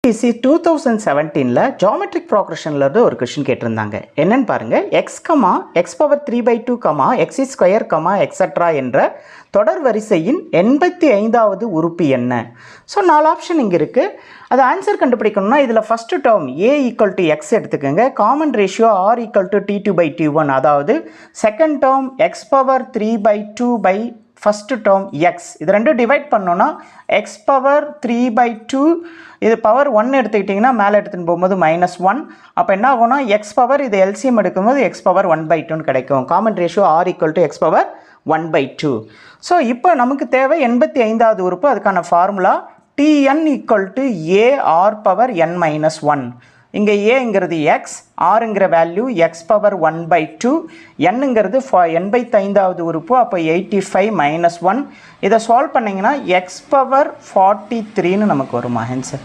TNPSC 2017ல geometric ப்ரோக்ரஷன்லேருந்து ஒரு question கேட்டிருந்தாங்க. என்னன்னு பாருங்கள், X power 3/2 X square extra என்ற தொடர் வரிசையின் 85வது உறுப்பு என்ன? ஸோ 4 ஆப்ஷன் இங்கே இருக்குது. அது ஆன்சர் கண்டுபிடிக்கணும்னா இதில் ஃபஸ்ட்டு டேர்ம் a = x எடுத்துக்கோங்க. காமன் ரேஷியோ r = t2/t1, அதாவது second term X power 3/2 first term X, இது ரெண்டும் டிவைட் பண்ணோன்னா எக்ஸ் பவர் 3/2 இது பவர் 1 எடுத்துக்கிட்டிங்கன்னா மேலே எடுத்துகிட்டு போகும்போது -1. அப்போ என்ன ஆகும்னா எக்ஸ் பவர் இது எல்சிஎம் எடுக்கும்போது எக்ஸ் பவர் 1/2 கிடைக்கும். Common ratio r = x power 1/2. So இப்போ நமக்கு தேவை 85வது உறுப்பு. அதுக்கான formula tn = a r power n-1. இங்கே ஏங்கிறது எக்ஸ், ஆறுங்கிற வேல்யூ எக்ஸ் பவர் 1/2, என்னங்கிறது 85வது உறுப்பு. அப்போ 85 - 1. இதை சால்வ் பண்ணிங்கன்னா எக்ஸ் பவர் 43ன்னு நமக்கு வருமா ஆன்சர்?